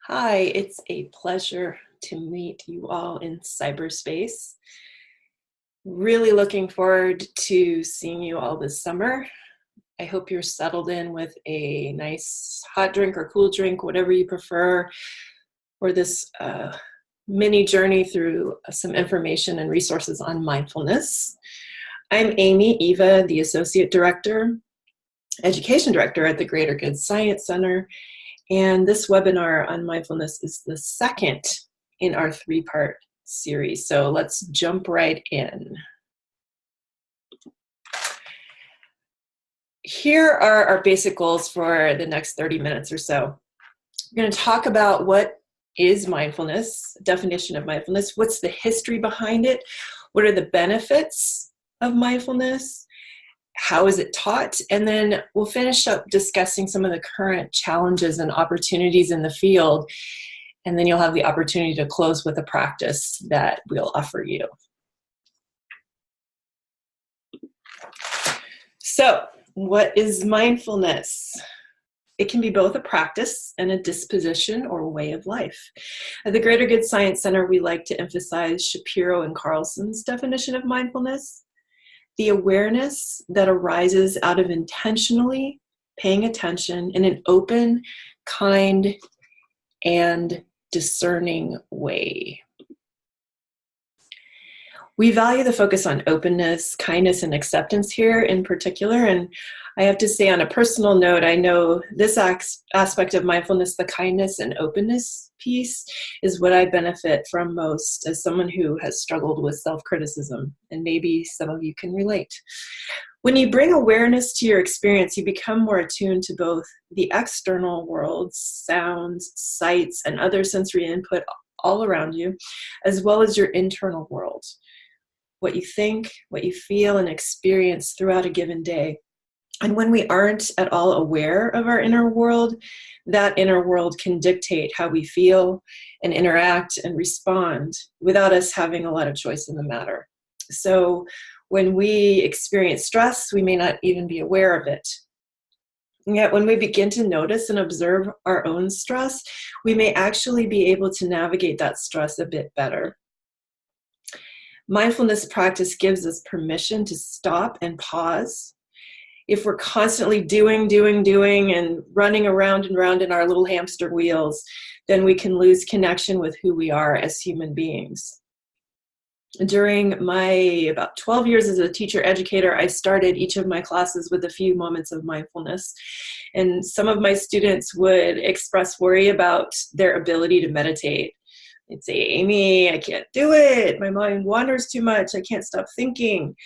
Hi, it's a pleasure to meet you all in cyberspace. Really looking forward to seeing you all this summer. I hope you're settled in with a nice hot drink or cool drink, whatever you prefer, for this mini journey through some information and resources on mindfulness. I'm Amy Eva, the Associate Director, Education Director at the Greater Good Science Center. And this webinar on mindfulness is the second in our three-part series. So let's jump right in. Here are our basic goals for the next 30 minutes or so. We're going to talk about what is mindfulness, definition of mindfulness, what's the history behind it, what are the benefits of mindfulness, how is it taught, and then we'll finish up discussing some of the current challenges and opportunities in the field, and then you'll have the opportunity to close with a practice that we'll offer you. So, what is mindfulness? It can be both a practice and a disposition or way of life. At the Greater Good Science Center, we like to emphasize Shapiro and Carlson's definition of mindfulness: the awareness that arises out of intentionally paying attention in an open, kind, and discerning way. We value the focus on openness, kindness, and acceptance here in particular. And I have to say, on a personal note, I know this aspect of mindfulness, the kindness and openness piece, is what I benefit from most as someone who has struggled with self-criticism. And maybe some of you can relate. When you bring awareness to your experience, you become more attuned to both the external world, sounds, sights, and other sensory input all around you, as well as your internal world. What you think, what you feel, and experience throughout a given day. And when we aren't at all aware of our inner world, that inner world can dictate how we feel and interact and respond without us having a lot of choice in the matter. So when we experience stress, we may not even be aware of it. And yet when we begin to notice and observe our own stress, we may actually be able to navigate that stress a bit better. Mindfulness practice gives us permission to stop and pause. If we're constantly doing, and running around and round in our little hamster wheels, then we can lose connection with who we are as human beings. During my about 12 years as a teacher educator, I started each of my classes with a few moments of mindfulness. And some of my students would express worry about their ability to meditate. They'd say, Amy, I can't do it. My mind wanders too much. I can't stop thinking.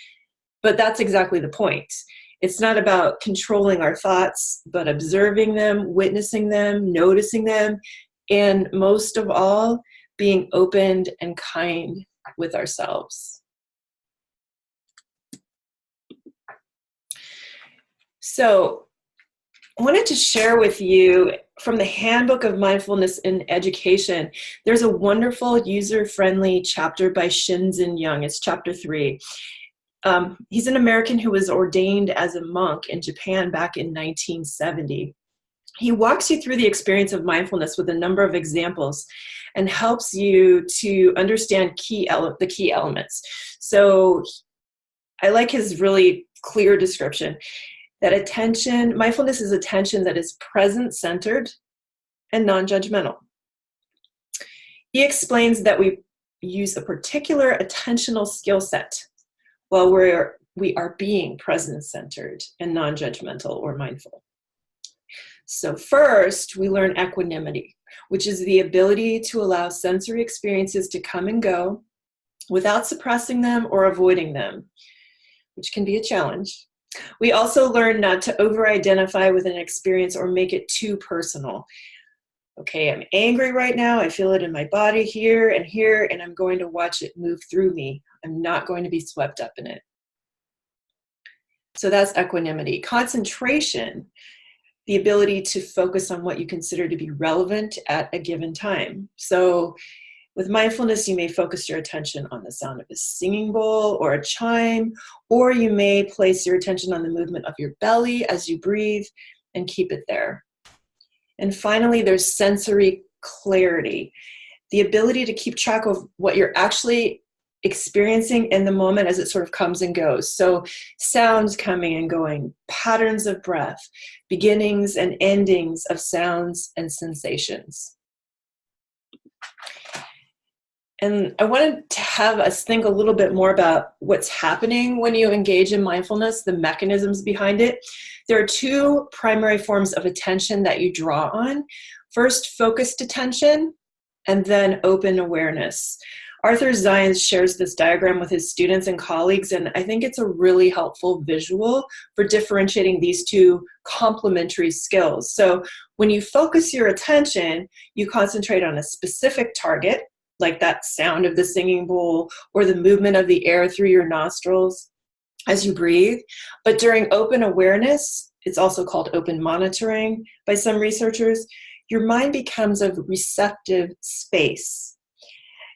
But that's exactly the point. It's not about controlling our thoughts, but observing them, witnessing them, noticing them, and most of all, being open and kind with ourselves. So, I wanted to share with you from the Handbook of Mindfulness in Education. There's a wonderful user-friendly chapter by Shinzen Young. It's chapter 3. He's an American who was ordained as a monk in Japan back in 1970. He walks you through the experience of mindfulness with a number of examples and helps you to understand the key elements. So I like his really clear description that mindfulness is attention that is present-centered and non-judgmental. He explains that we use a particular attentional skill set while we are being present-centered and non-judgmental or mindful. So first, we learn equanimity, which is the ability to allow sensory experiences to come and go without suppressing them or avoiding them, which can be a challenge. We also learn not to over-identify with an experience or make it too personal. Okay, I'm angry right now. I feel it in my body here, and I'm going to watch it move through me. I'm not going to be swept up in it. So that's equanimity. Concentration, the ability to focus on what you consider to be relevant at a given time. So with mindfulness, you may focus your attention on the sound of a singing bowl or a chime, or you may place your attention on the movement of your belly as you breathe and keep it there. And finally, there's sensory clarity, the ability to keep track of what you're actually experiencing in the moment as it sort of comes and goes. So sounds coming and going, patterns of breath, beginnings and endings of sounds and sensations. And I wanted to have us think a little bit more about what's happening when you engage in mindfulness, the mechanisms behind it. There are two primary forms of attention that you draw on. First, focused attention, and then open awareness. Arthur Zions shares this diagram with his students and colleagues, and I think it's a really helpful visual for differentiating these two complementary skills. So when you focus your attention, you concentrate on a specific target, like that sound of the singing bowl or the movement of the air through your nostrils as you breathe. But during open awareness, it's also called open monitoring by some researchers, your mind becomes a receptive space.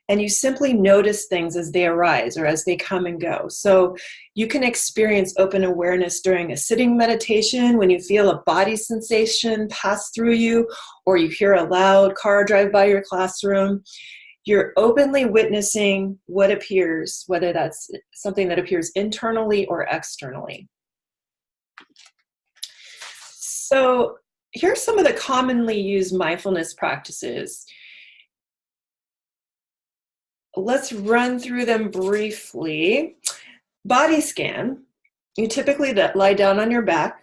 And you simply notice things as they arise or as they come and go. So you can experience open awareness during a sitting meditation when you feel a body sensation pass through you, or you hear a loud car drive by your classroom. You're openly witnessing what appears, whether that's something that appears internally or externally. So here are some of the commonly used mindfulness practices. Let's run through them briefly. Body scan. You typically lie down on your back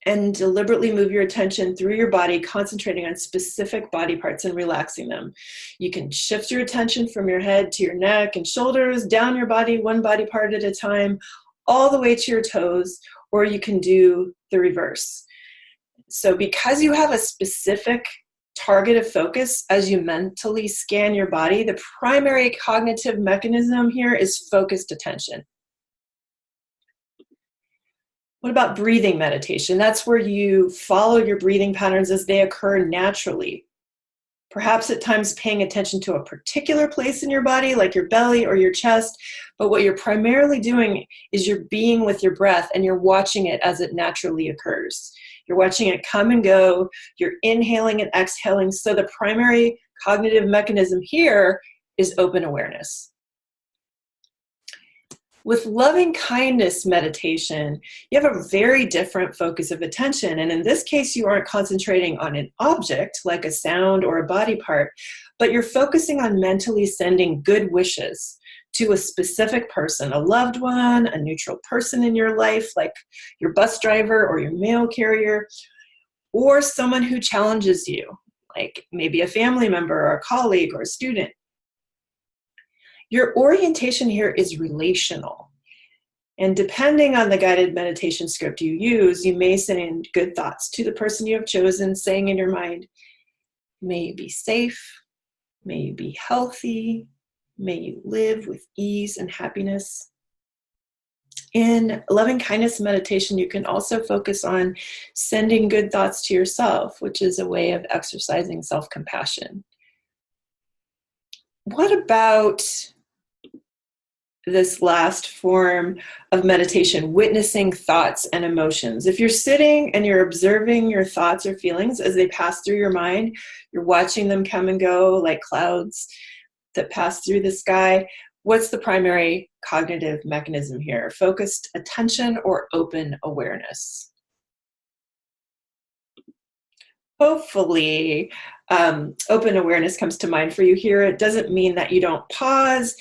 and deliberately move your attention through your body, concentrating on specific body parts and relaxing them. You can shift your attention from your head to your neck and shoulders, down your body, one body part at a time, all the way to your toes, or you can do the reverse. So because you have a specific target of focus as you mentally scan your body, the primary cognitive mechanism here is focused attention. What about breathing meditation? That's where you follow your breathing patterns as they occur naturally. Perhaps at times paying attention to a particular place in your body, like your belly or your chest, but what you're primarily doing is you're being with your breath and you're watching it as it naturally occurs. You're watching it come and go, you're inhaling and exhaling, so the primary cognitive mechanism here is open awareness. With loving kindness meditation, you have a very different focus of attention. And in this case, you aren't concentrating on an object like a sound or a body part, but you're focusing on mentally sending good wishes to a specific person, a loved one, a neutral person in your life, like your bus driver or your mail carrier, or someone who challenges you, like maybe a family member or a colleague or a student. Your orientation here is relational. And depending on the guided meditation script you use, you may send good thoughts to the person you have chosen, saying in your mind, may you be safe, may you be healthy, may you live with ease and happiness. In loving kindness meditation, you can also focus on sending good thoughts to yourself, which is a way of exercising self-compassion. What about this last form of meditation, witnessing thoughts and emotions? If you're sitting and you're observing your thoughts or feelings as they pass through your mind, you're watching them come and go like clouds that pass through the sky. What's the primary cognitive mechanism here? Focused attention or open awareness? Hopefully, open awareness comes to mind for you here. It doesn't mean that you don't pause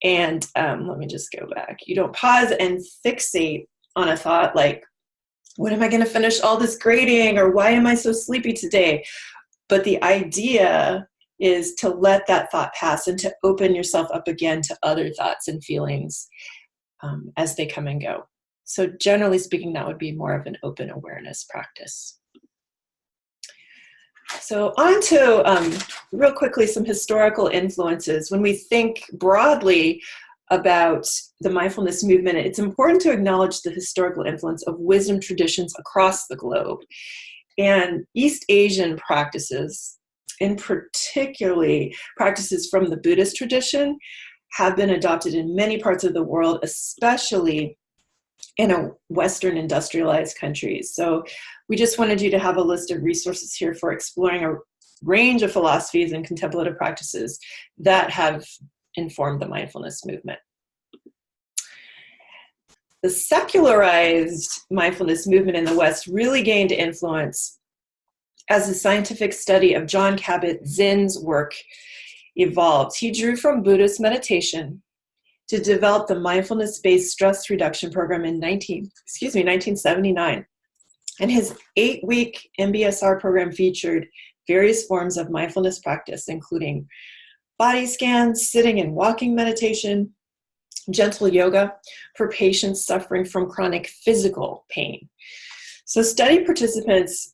and let me just go back. You don't pause and fixate on a thought like, when am I going to finish all this grading? Or why am I so sleepy today? But the idea is to let that thought pass and to open yourself up again to other thoughts and feelings as they come and go. So generally speaking, that would be more of an open awareness practice. So on to, real quickly, some historical influences. When we think broadly about the mindfulness movement, it's important to acknowledge the historical influence of wisdom traditions across the globe. And East Asian practices, in particularly practices from the Buddhist tradition, have been adopted in many parts of the world, especially in Western industrialized countries. So we just wanted you to have a list of resources here for exploring range of philosophies and contemplative practices that have informed the mindfulness movement. The secularized mindfulness movement in the West really gained influence as the scientific study of Jon Kabat-Zinn's work evolved. He drew from Buddhist meditation to develop the mindfulness-based stress reduction program in 1979. And his 8-week MBSR program featured various forms of mindfulness practice, including body scans, sitting and walking meditation, gentle yoga for patients suffering from chronic physical pain. So study participants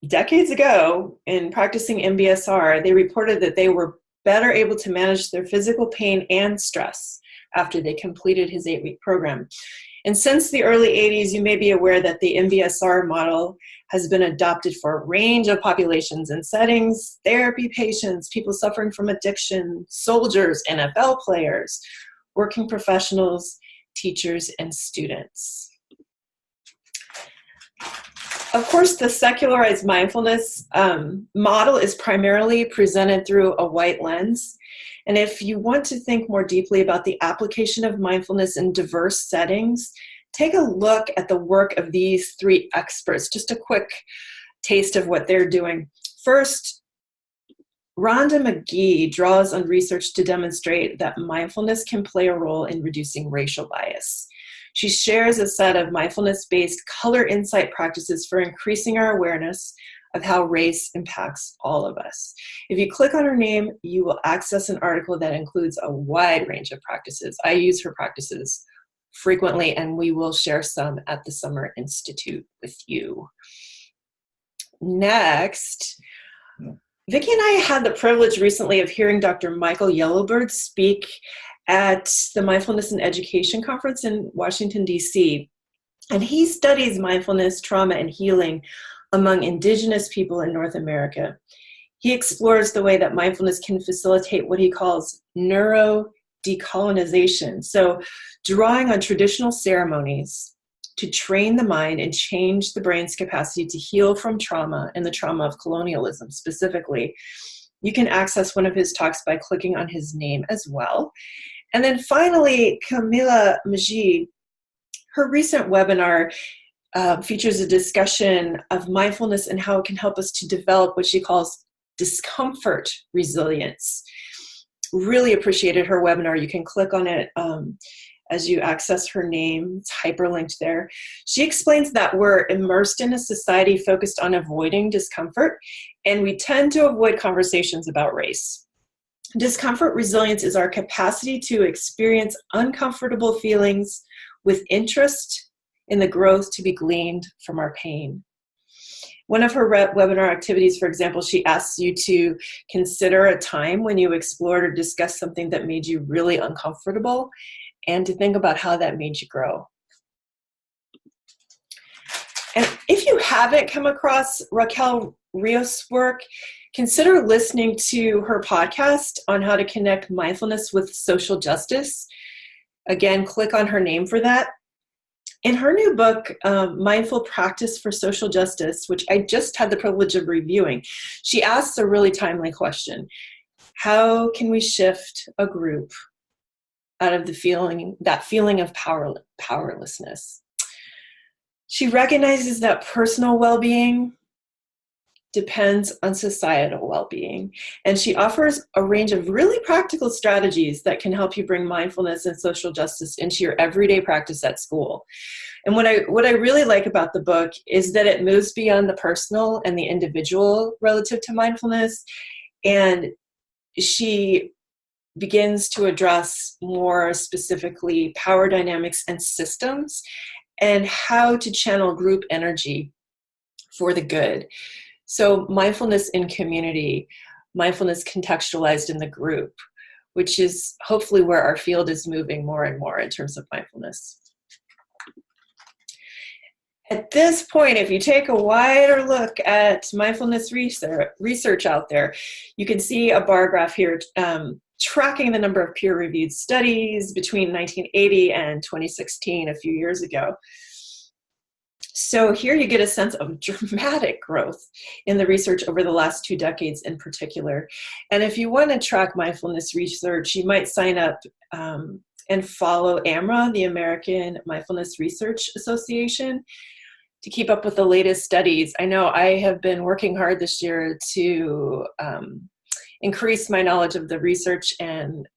decades ago in practicing MBSR, they reported that they were better able to manage their physical pain and stress after they completed his 8-week program. And since the early 80s, you may be aware that the MBSR model has been adopted for a range of populations and settings: therapy patients, people suffering from addiction, soldiers, NFL players, working professionals, teachers, and students. Of course, the secularized mindfulness model is primarily presented through a white lens. And if you want to think more deeply about the application of mindfulness in diverse settings, take a look at the work of these 3 experts. Just a quick taste of what they're doing. First, Rhonda McGee draws on research to demonstrate that mindfulness can play a role in reducing racial bias. She shares a set of mindfulness-based color insight practices for increasing our awareness of how race impacts all of us. If you click on her name, you will access an article that includes a wide range of practices. I use her practices frequently, and we will share some at the Summer Institute with you. Next, Vicki and I had the privilege recently of hearing Dr. Michael Yellowbird speak at the Mindfulness in Education Conference in Washington, D.C. And he studies mindfulness, trauma, and healing among Indigenous people in North America. He explores the way that mindfulness can facilitate what he calls neuro-decolonization. So drawing on traditional ceremonies to train the mind and change the brain's capacity to heal from trauma and the trauma of colonialism specifically. You can access one of his talks by clicking on his name as well. And then finally, Camila Majid, her recent webinar features a discussion of mindfulness and how it can help us to develop what she calls discomfort resilience. Really appreciated her webinar. You can click on it as you access her name. It's hyperlinked there. She explains that we're immersed in a society focused on avoiding discomfort, and we tend to avoid conversations about race. Discomfort resilience is our capacity to experience uncomfortable feelings with interest in the growth to be gleaned from our pain. One of her webinar activities, for example, she asks you to consider a time when you explored or discussed something that made you really uncomfortable, and to think about how that made you grow. And if you haven't come across Raquel Rios' work, consider listening to her podcast on how to connect mindfulness with social justice. Again, click on her name for that. In her new book, Mindful Practice for Social Justice, which I just had the privilege of reviewing, she asks a really timely question. How can we shift a group out of that feeling of powerlessness? She recognizes that personal well-being depends on societal well-being, and she offers a range of really practical strategies that can help you bring mindfulness and social justice into your everyday practice at school. And what I really like about the book is that it moves beyond the personal and the individual relative to mindfulness, and she begins to address more specifically power dynamics and systems and how to channel group energy for the good. So mindfulness in community, mindfulness contextualized in the group, which is hopefully where our field is moving more and more in terms of mindfulness. At this point, if you take a wider look at mindfulness research out there, you can see a bar graph here tracking the number of peer-reviewed studies between 1980 and 2016, a few years ago. So here you get a sense of dramatic growth in the research over the last 2 decades in particular. And if you want to track mindfulness research, you might sign up and follow AMRA, the American Mindfulness Research Association, to keep up with the latest studies. I know I have been working hard this year to increase my knowledge of the research, and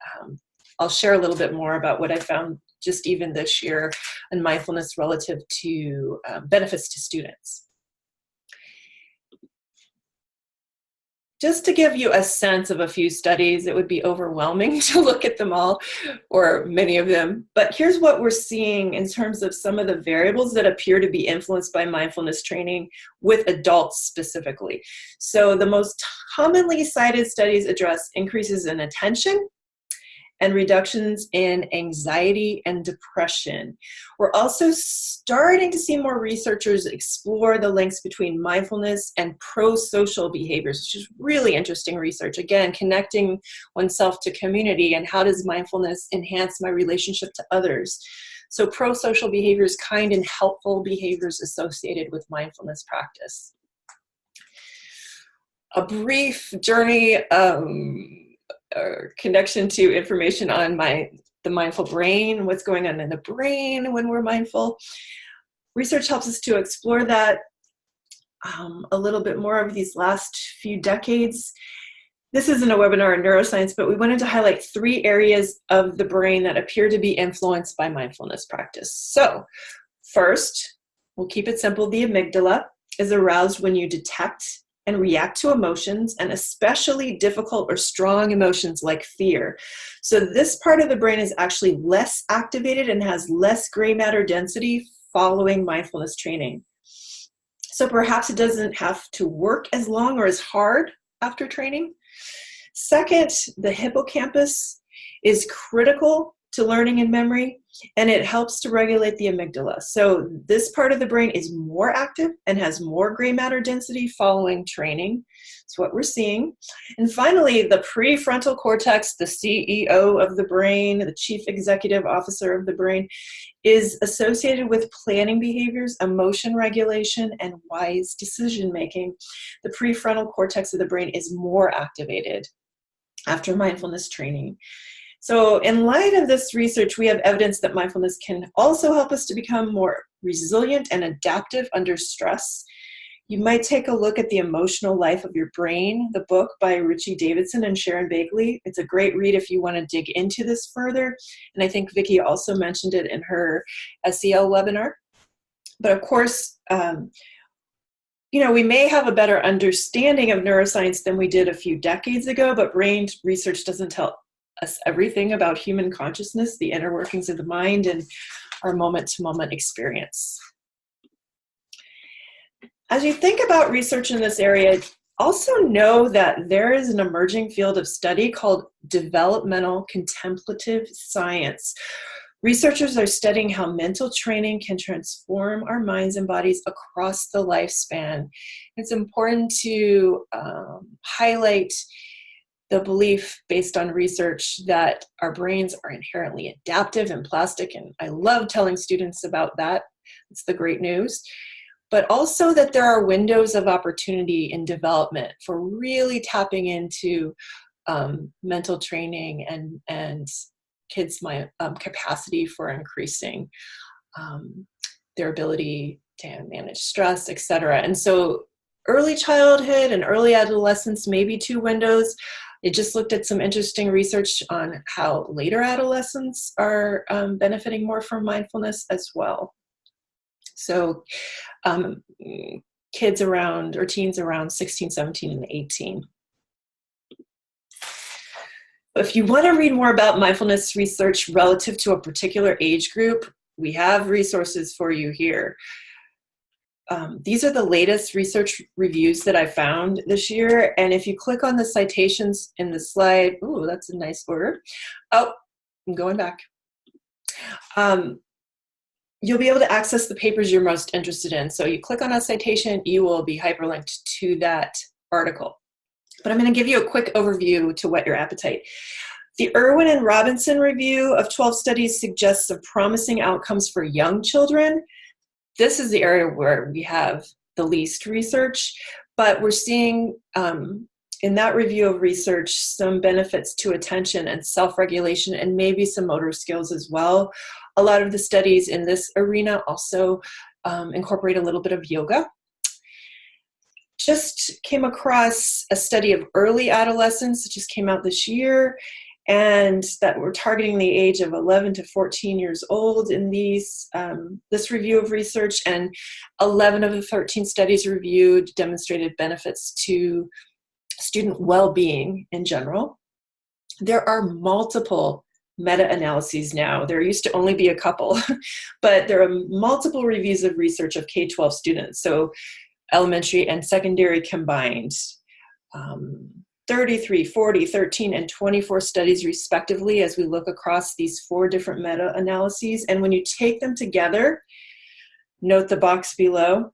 I'll share a little bit more about what I found just even this year in mindfulness relative to benefits to students. Just to give you a sense of a few studies, it would be overwhelming to look at them all, or many of them, but here's what we're seeing in terms of some of the variables that appear to be influenced by mindfulness training with adults specifically. So the most commonly cited studies address increases in attention and reductions in anxiety and depression. We're also starting to see more researchers explore the links between mindfulness and pro-social behaviors, which is really interesting research. Again, connecting oneself to community, and how does mindfulness enhance my relationship to others? So pro-social behaviors, kind and helpful behaviors associated with mindfulness practice. A brief journey connection to information on the mindful brain, what's going on in the brain when we're mindful. Research helps us to explore that a little bit more over these last few decades. This isn't a webinar on neuroscience, but we wanted to highlight 3 areas of the brain that appear to be influenced by mindfulness practice. So first, we'll keep it simple. The amygdala is aroused when you detect and react to emotions, and especially difficult or strong emotions like fear. So this part of the brain is actually less activated and has less gray matter density following mindfulness training. So perhaps it doesn't have to work as long or as hard after training. Second, the hippocampus is critical to learning and memory, and it helps to regulate the amygdala. So this part of the brain is more active and has more gray matter density following training. That's what we're seeing. And finally, the prefrontal cortex, the CEO of the brain, the chief executive officer of the brain, is associated with planning behaviors, emotion regulation, and wise decision making. The prefrontal cortex of the brain is more activated after mindfulness training. So in light of this research, we have evidence that mindfulness can also help us to become more resilient and adaptive under stress. You might take a look at The Emotional Life of Your Brain, the book by Richie Davidson and Sharon Bagley. It's a great read if you want to dig into this further. And I think Vicki also mentioned it in her SEL webinar. But of course, we may have a better understanding of neuroscience than we did a few decades ago, but brain research doesn't tell us everything about human consciousness, the inner workings of the mind, and our moment-to-moment experience. As you think about research in this area, also know that there is an emerging field of study called developmental contemplative science. Researchers are studying how mental training can transform our minds and bodies across the lifespan. It's important to highlight the belief based on research that our brains are inherently adaptive and plastic, and I love telling students about that. It's the great news. But also that there are windows of opportunity in development for really tapping into mental training and kids' capacity for increasing their ability to manage stress, etc. And so early childhood and early adolescence may be 2 windows. I just looked at some interesting research on how later adolescents are benefiting more from mindfulness as well. So kids around, or teens around 16, 17, and 18. If you want to read more about mindfulness research relative to a particular age group, we have resources for you here. These are the latest research reviews that I found this year. And if you click on the citations in the slide, ooh, that's a nice order. Oh, I'm going back. You'll be able to access the papers you're most interested in. So you click on a citation, you will be hyperlinked to that article. But I'm going to give you a quick overview to whet your appetite. The Irwin and Robinson review of 12 studies suggests some promising outcomes for young children. this is the area where we have the least research, but we're seeing in that review of research some benefits to attention and self-regulation and maybe some motor skills as well. A lot of the studies in this arena also incorporate a little bit of yoga. Just came across a study of early adolescents that just came out this year, and that we're targeting the age of 11 to 14 years old in this review of research, and 11 of the 13 studies reviewed demonstrated benefits to student well-being in general. There are multiple meta-analyses now. There used to only be a couple, but there are multiple reviews of research of K-12 students, so elementary and secondary combined. 33, 40, 13, and 24 studies respectively as we look across these 4 different meta-analyses. And when you take them together, note the box below,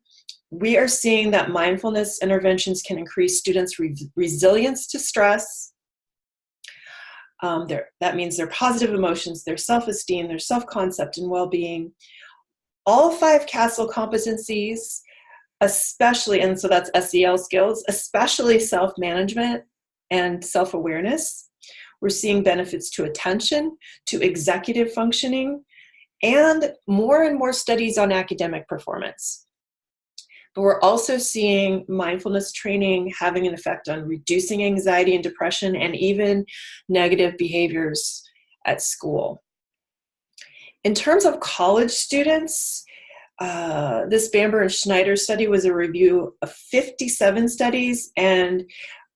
we are seeing that mindfulness interventions can increase students' resilience to stress. That means their positive emotions, their self-esteem, their self-concept and well-being. All 5 CASEL competencies, especially, and so that's SEL skills, especially self-management and self-awareness. We're seeing benefits to attention, to executive functioning, and more studies on academic performance. But we're also seeing mindfulness training having an effect on reducing anxiety and depression and even negative behaviors at school. In terms of college students, this Bamber and Schneider study was a review of 57 studies, and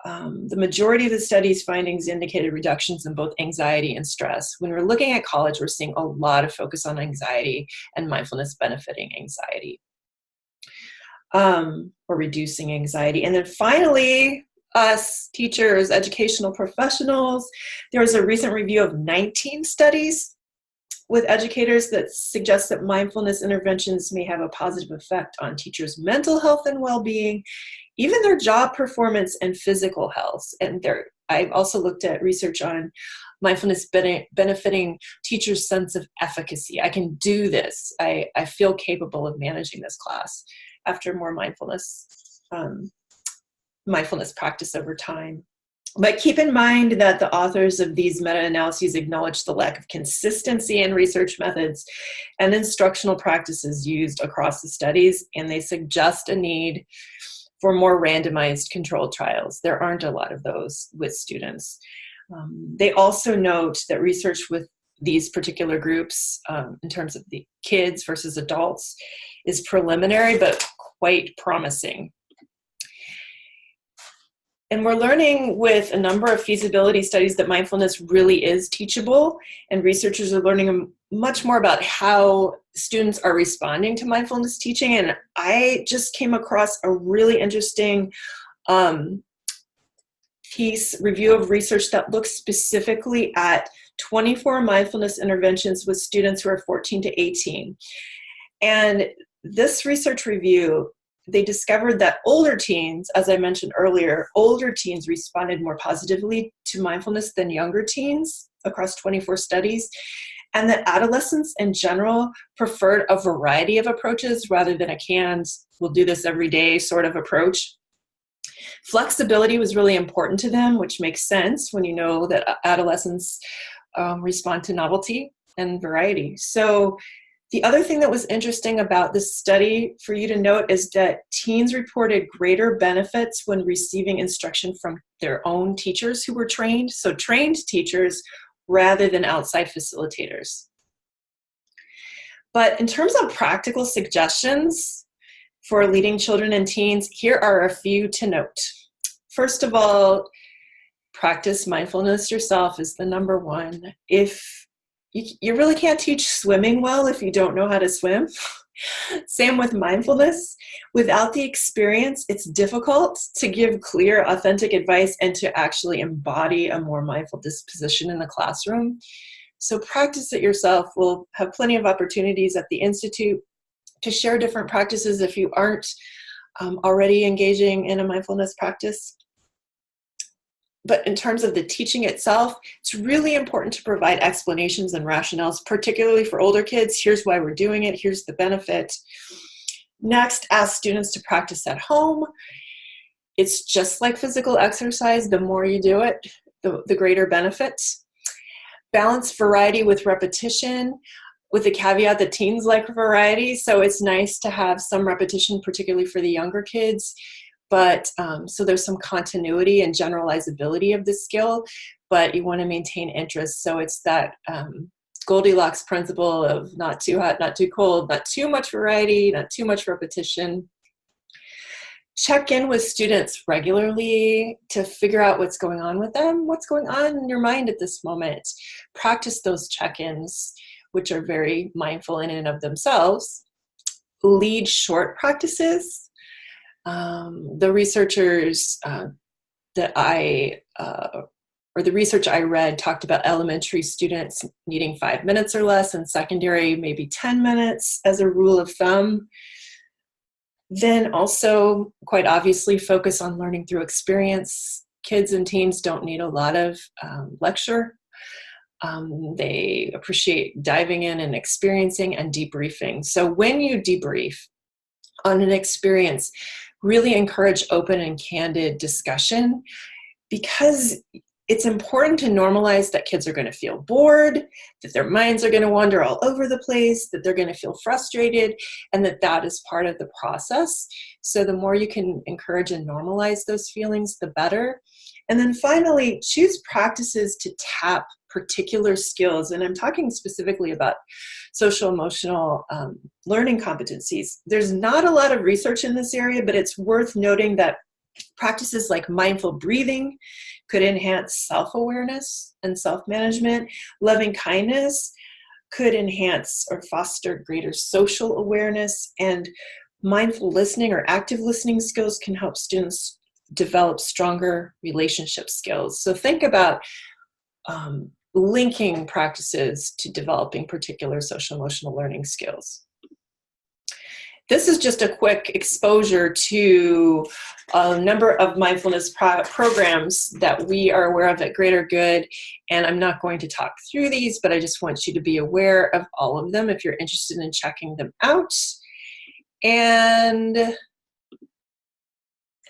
the majority of the study's findings indicated reductions in both anxiety and stress. When we're looking at college, we're seeing a lot of focus on anxiety and mindfulness benefiting anxiety, or reducing anxiety. And then finally, us teachers, educational professionals, there was a recent review of 19 studies with educators that suggest that mindfulness interventions may have a positive effect on teachers' mental health and well-being, even their job performance and physical health. And I've also looked at research on mindfulness benefiting teachers' sense of efficacy. I can do this. I feel capable of managing this class after more mindfulness practice over time. But keep in mind that the authors of these meta-analyses acknowledge the lack of consistency in research methods and instructional practices used across the studies, and they suggest a need for more randomized controlled trials. There aren't a lot of those with students. They also note that research with these particular groups, in terms of the kids versus adults, is preliminary but quite promising. And we're learning with a number of feasibility studies that mindfulness really is teachable, and researchers are learning much more about how students are responding to mindfulness teaching. And I just came across a really interesting review of research that looks specifically at 24 mindfulness interventions with students who are 14 to 18. And this research review, they discovered that older teens, as I mentioned earlier, older teens responded more positively to mindfulness than younger teens across 24 studies, and that adolescents in general preferred a variety of approaches rather than a canned, we'll do this every day sort of approach. Flexibility was really important to them, which makes sense when you know that adolescents respond to novelty and variety. So the other thing that was interesting about this study for you to note is that teens reported greater benefits when receiving instruction from their own teachers who were trained, so trained teachers rather than outside facilitators. But in terms of practical suggestions for leading children and teens, here are a few to note. First of all, practice mindfulness yourself is the number one. You really can't teach swimming well if you don't know how to swim. Same with mindfulness. Without the experience, it's difficult to give clear, authentic advice and to actually embody a more mindful disposition in the classroom. So practice it yourself. We'll have plenty of opportunities at the Institute to share different practices if you aren't already engaging in a mindfulness practice. But in terms of the teaching itself, it's really important to provide explanations and rationales, particularly for older kids. Here's why we're doing it. Here's the benefit. Next, ask students to practice at home. It's just like physical exercise. The more you do it, the greater benefits. Balance variety with repetition, with the caveat that teens like variety. So it's nice to have some repetition, particularly for the younger kids. But so there's some continuity and generalizability of the skill, but you want to maintain interest. So it's that Goldilocks principle of not too hot, not too cold, not too much variety, not too much repetition. Check in with students regularly to figure out what's going on with them, what's going on in your mind at this moment. Practice those check-ins, which are very mindful in and of themselves. Lead short practices. The researchers the research I read talked about elementary students needing 5 minutes or less, and secondary maybe 10 minutes as a rule of thumb. Then also, quite obviously, focus on learning through experience. Kids and teens don't need a lot of lecture. They appreciate diving in and experiencing and debriefing. So when you debrief on an experience, really encourage open and candid discussion, because it's important to normalize that kids are going to feel bored, that their minds are going to wander all over the place, that they're going to feel frustrated, and that is part of the process. So the more you can encourage and normalize those feelings, the better. And then finally, choose practices to tap particular skills. And I'm talking specifically about social emotional learning competencies. There's not a lot of research in this area, but it's worth noting that practices like mindful breathing could enhance self-awareness and self-management. Loving kindness could enhance or foster greater social awareness. And mindful listening or active listening skills can help students develop stronger relationship skills. So think about linking practices to developing particular social emotional learning skills. This is just a quick exposure to a number of mindfulness programs that we are aware of at Greater Good, and I'm not going to talk through these, but I just want you to be aware of all of them if you're interested in checking them out. And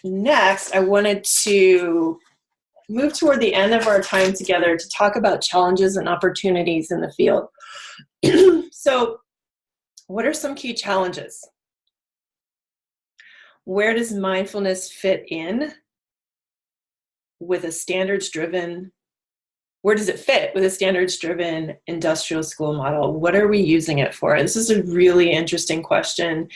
next, I wanted to move toward the end of our time together to talk about challenges and opportunities in the field. So, what are some key challenges? Where does mindfulness fit in with a standards-driven, where does it fit with a standards-driven industrial school model? What are we using it for? This is a really interesting question.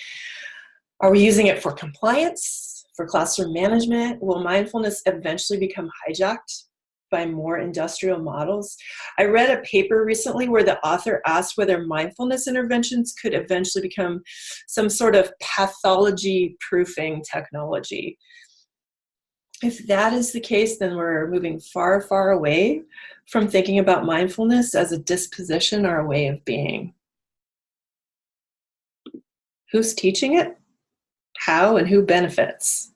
Are we using it for compliance, for classroom management? Will mindfulness eventually become hijacked by more industrial models? I read a paper recently where the author asked whether mindfulness interventions could eventually become some sort of pathology proofing technology. If that is the case, then we're moving far, far away from thinking about mindfulness as a disposition or a way of being. Who's teaching it? How and who benefits?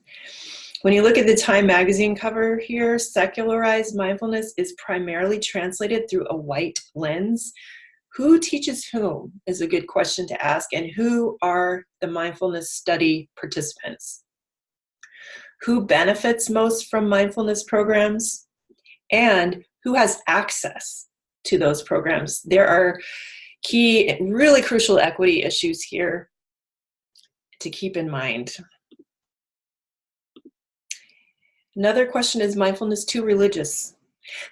When you look at the Time magazine cover here, secularized mindfulness is primarily translated through a white lens. Who teaches whom is a good question to ask, and who are the mindfulness study participants? Who benefits most from mindfulness programs, and who has access to those programs? There are key, really crucial equity issues here to keep in mind. Another question, is mindfulness too religious?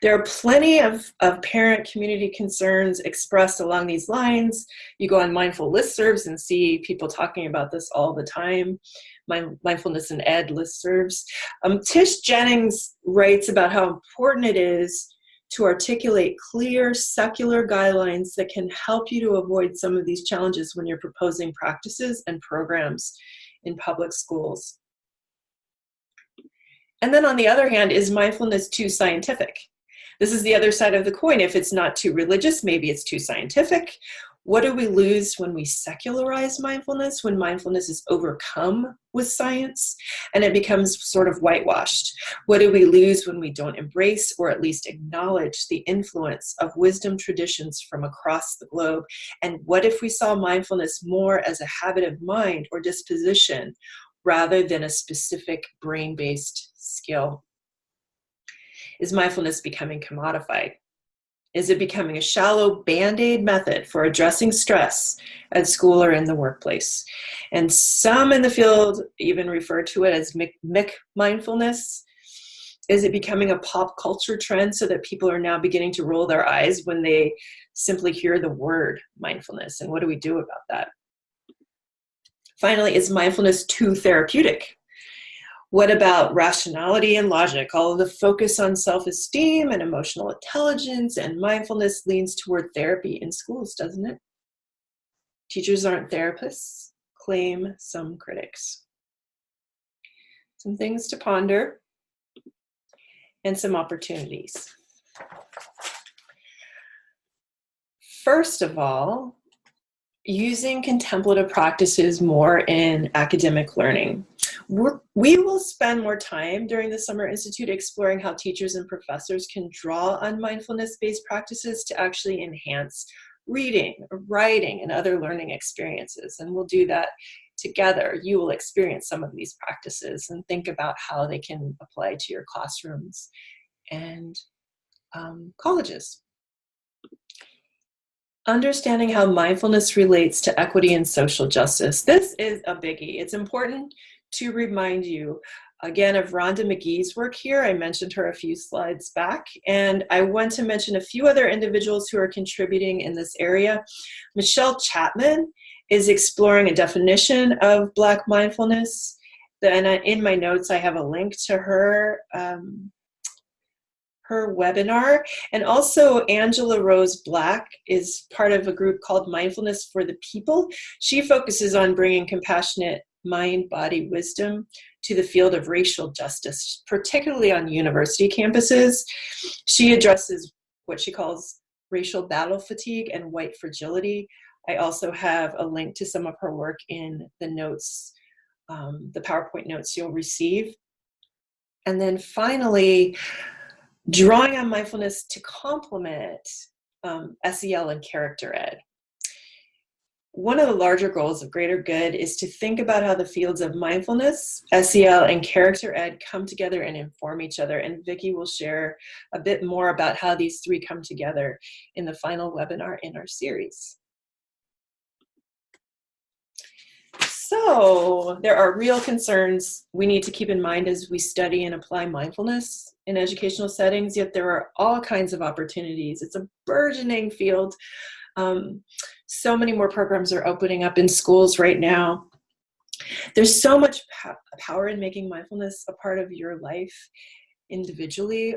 There are plenty of parent community concerns expressed along these lines. You go on mindful listservs and see people talking about this all the time. Mindfulness and Ed listservs. Tish Jennings writes about how important it is to articulate clear secular guidelines that can help you to avoid some of these challenges when you're proposing practices and programs in public schools. And then on the other hand, is mindfulness too scientific? This is the other side of the coin. If it's not too religious, maybe it's too scientific. What do we lose when we secularize mindfulness, when mindfulness is overcome with science and it becomes sort of whitewashed? What do we lose when we don't embrace or at least acknowledge the influence of wisdom traditions from across the globe? And what if we saw mindfulness more as a habit of mind or disposition rather than a specific brain-based skill? Is mindfulness becoming commodified? Is it becoming a shallow band-aid method for addressing stress at school or in the workplace? And some in the field even refer to it as mindfulness. Is it becoming a pop culture trend so that people are now beginning to roll their eyes when they simply hear the word mindfulness? And what do we do about that? Finally, is mindfulness too therapeutic? What about rationality and logic? All of the focus on self-esteem and emotional intelligence and mindfulness leans toward therapy in schools, doesn't it? Teachers aren't therapists, claim some critics. Some things to ponder and some opportunities. First of all, using contemplative practices more in academic learning. We will spend more time during the Summer Institute exploring how teachers and professors can draw on mindfulness-based practices to actually enhance reading, writing, and other learning experiences. And we'll do that together. You will experience some of these practices and think about how they can apply to your classrooms and colleges. Understanding how mindfulness relates to equity and social justice. This is a biggie. It's important to remind you, again, of Rhonda McGee's work here. I mentioned her a few slides back, and I want to mention a few other individuals who are contributing in this area. Michelle Chapman is exploring a definition of Black mindfulness. And in my notes, I have a link to her webinar. And also Angela Rose Black is part of a group called Mindfulness for the People. She focuses on bringing compassionate mind-body wisdom to the field of racial justice, particularly on university campuses. She addresses what she calls racial battle fatigue and white fragility. I also have a link to some of her work in the notes, the PowerPoint notes you'll receive. And then finally, drawing on mindfulness to complement SEL and character ed. One of the larger goals of Greater Good is to think about how the fields of mindfulness, SEL, and character ed come together and inform each other. And Vicki will share a bit more about how these three come together in the final webinar in our series. So there are real concerns we need to keep in mind as we study and apply mindfulness in educational settings, yet there are all kinds of opportunities. It's a burgeoning field. So many more programs are opening up in schools right now. There's so much power in making mindfulness a part of your life individually.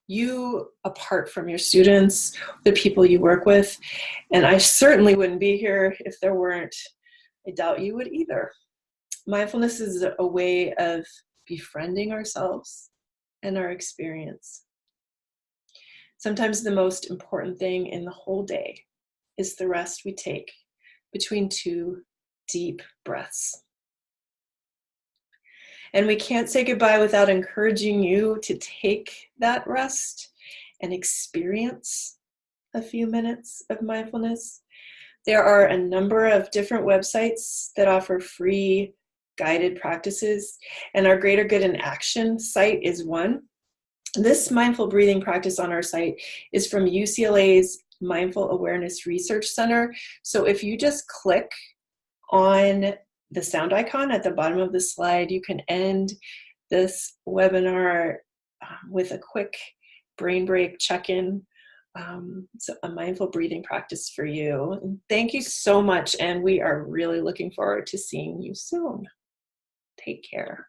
You apart from your students, the people you work with, and I certainly wouldn't be here if there weren't. I doubt you would either. Mindfulness is a way of befriending ourselves and our experience. Sometimes the most important thing in the whole day is the rest we take between two deep breaths. And we can't say goodbye without encouraging you to take that rest and experience a few minutes of mindfulness. There are a number of different websites that offer free guided practices, and our Greater Good in Action site is one. This mindful breathing practice on our site is from UCLA's Mindful Awareness Research Center. So if you just click on the sound icon at the bottom of the slide, you can end this webinar with a quick brain break check-in. So a mindful breathing practice for you. And thank you so much, and we are really looking forward to seeing you soon. Take care.